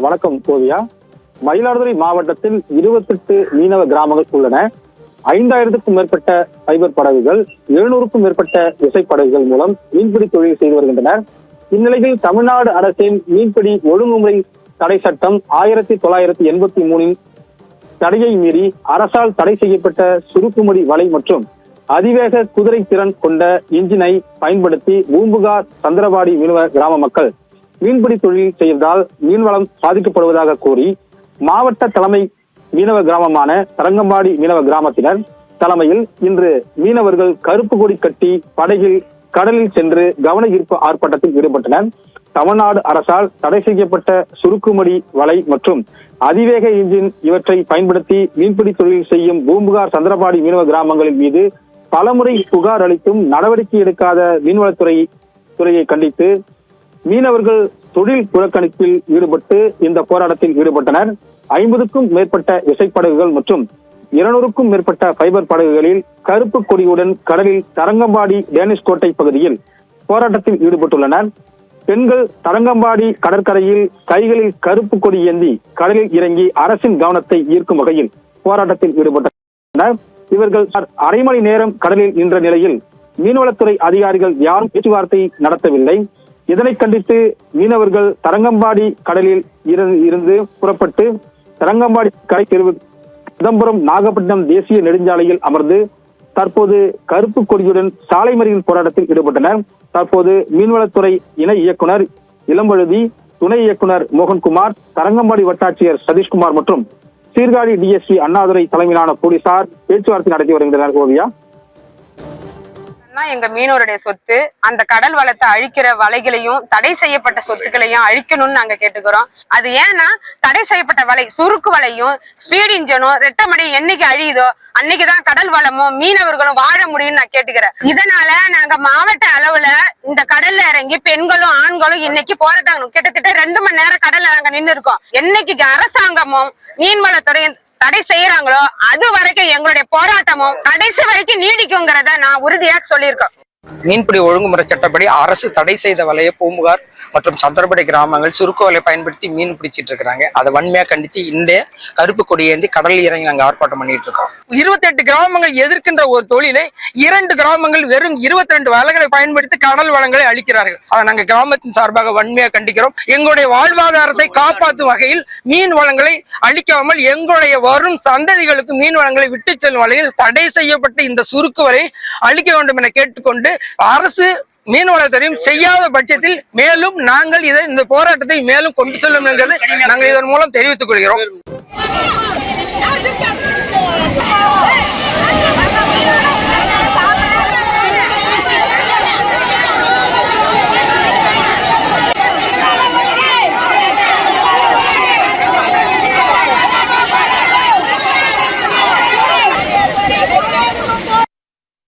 வணக்கம் கோவியா. மயிலாடுதுறை மாவட்டத்தில் 28 மீனவ கிராமங்கள் உள்ளன. 5000க்கும் மேற்பட்ட ஃபைபர் படகுகள், 700க்கும் மேற்பட்ட விசைப்படகுகள் மூலம் மீன்பிடி தொழில் செய்து வருகின்றனர். இந்நிலையில் தமிழ்நாடு அரசின் மீன்பிடி ஒழுங்குமுறை தடை சட்டம் 1983 தடையை மீறி அரசால் தடை செய்யப்பட்ட சுருக்குமடி வலை மற்றும் அதிவேக குதிரை திறன் கொண்ட இன்ஜினை பயன்படுத்தி பூம்புகார் சந்திரபாடி மீனவ கிராம மக்கள் மீன்பிடி தொழில் செய்வதால் மீன்வளம் பாதிக்கப்படுவதாக கூறி மாவட்ட தலைமை மீனவ கிராமமான தரங்கம்பாடி மீனவ கிராமத்தினர் தலைமையில் இன்று மீனவர்கள் கருப்பு கொடி கட்டி படகில் கடலில் சென்று கவன ஈர்ப்பு ஆர்ப்பாட்டத்தில் ஈடுபட்டனர். தமிழ்நாடு அரசால் தடை செய்யப்பட்ட சுருக்குமடி வலை மற்றும் அதிவேக இன்ஜின் இவற்றை பயன்படுத்தி மீன்பிடி தொழில் செய்யும் பூம்புகார் சந்திரபாடி மீனவ கிராமங்களின் மீது பலமுறை புகார் அளித்தும் நடவடிக்கை எடுக்காத மீன்வளத்துறையை கண்டித்து மீனவர்கள் தொழில் புறக்கணிப்பில் ஈடுபட்டு இந்த போராட்டத்தில் ஈடுபட்டனர். 50க்கும் மேற்பட்ட விசைப்படகுகள் மற்றும் 200க்கும் மேற்பட்ட ஃபைபர் படகுகளில் கருப்பு கொடியுடன் கடலில் தரங்கம்பாடி டேனிஷ் கோட்டை பகுதியில் போராட்டத்தில் ஈடுபட்டுள்ளனர். பெண்கள் தரங்கம்பாடி கடற்கரையில் கைகளில் கருப்பு கொடி ஏந்தி கடலில் இறங்கி அரசின் கவனத்தை ஈர்க்கும் வகையில் போராட்டத்தில் ஈடுபட்டனர். இவர்கள் அரை மணி நேரம் கடலில் நின்ற நிலையில் மீன்வளத்துறை அதிகாரிகள் யாரும் பேச்சுவார்த்தை நடத்தவில்லை. இதனை கண்டித்து மீனவர்கள் தரங்கம்பாடி கடலில் இருந்து புறப்பட்டு தரங்கம்பாடி கடை தெருவு சிதம்பரம் நாகப்பட்டினம் தேசிய நெடுஞ்சாலையில் அமர்ந்து தற்போது கருப்பு கொடியுடன் சாலை மறியல் போராட்டத்தில் ஈடுபட்டனர். தற்போது மீன்வளத்துறை இணை இயக்குனர் இளம்பழுதி, துணை இயக்குனர் மோகன்குமார், தரங்கம்பாடி வட்டாட்சியர் சதீஷ்குமார் மற்றும் சீர்காழி டிஎஸ்பி அண்ணாதுரை தலைமையிலான போலீசார் பேச்சுவார்த்தை நடத்தி வருகின்றனர். ஓவியா, எங்க மீனவருடைய சொத்து, அந்த கடல் வளத்தை அழிக்கிற வலைகளையும் தடை செய்யப்பட்ட சொத்துக்களையும் அழிக்கணும்னு நாங்க கேட்டுக்கிறோம். அது ஏன்னா தடை செய்யப்பட்ட வலை சுருக்கு வலையும் ஸ்பீட் இன்ஜினும் ரெட்டமடி என்னைக்கு அழியுதோ அன்னைக்குதான் கடல் வளமும் மீனவர்களும் வாழ முடியும்னு நான் கேட்டுக்கிறேன். இதனால நாங்க மாவட்ட அளவுல இந்த கடல்ல இறங்கி பெண்களும் ஆண்களும் இன்னைக்கு போராட்டம் கிட்டத்தட்ட 2 மணி நேரம் கடல்ல நாங்க நின்று இருக்கோம். என்னைக்கு அரசாங்கமும் மீன்வளத்துறையும் தடை செய்யறாங்களோ அது வரைக்கும் எங்களுடைய போராட்டமும் கடைசி வரைக்கும் நீடிக்குங்கிறத நான் உறுதியா சொல்லியிருக்கேன். மீன்பிடி ஒழுங்குமுறை சட்டப்படி அரசு தடை செய்த வலையை பூம்புகார் மற்றும் சந்திரபாடி கிராமங்கள் சுருக்கு வலையை பயன்படுத்தி மீன் பிடிச்சிட்டு இருக்காங்க. அதை வன்மையா கண்டிச்சு இந்த கருப்பு கொடியேந்தி கடலில் இறங்கி நாங்க ஆர்ப்பாட்டம் பண்ணிட்டு இருக்கோம். 28 கிராமங்கள் எதிர்க்கின்ற ஒரு தொழிலை 2 கிராமங்கள் வெறும் 22 வலைகளை பயன்படுத்தி கடல் வளங்களை அளிக்கிறார்கள். அதை நாங்க கிராமத்தின் சார்பாக வன்மையா கண்டிக்கிறோம். எங்களுடைய வாழ்வாதாரத்தை காப்பாற்றும் வகையில் மீன் வளங்களை அளிக்காமல் எங்களுடைய வரும் சந்ததிகளுக்கு மீன் வளங்களை விட்டு செல்லும் வகையில் தடை செய்யப்பட்ட இந்த சுருக்கு வலை அளிக்க வேண்டும் என கேட்டுக்கொண்டு அரசு மீன்வளத்துறையும் செய்யாத பட்சத்தில் மேலும் நாங்கள் இந்த போராட்டத்தை மேலும் கொண்டு செல்லும் என்பதை நாங்கள் இதன் மூலம் தெரிவித்துக் கொள்கிறோம்.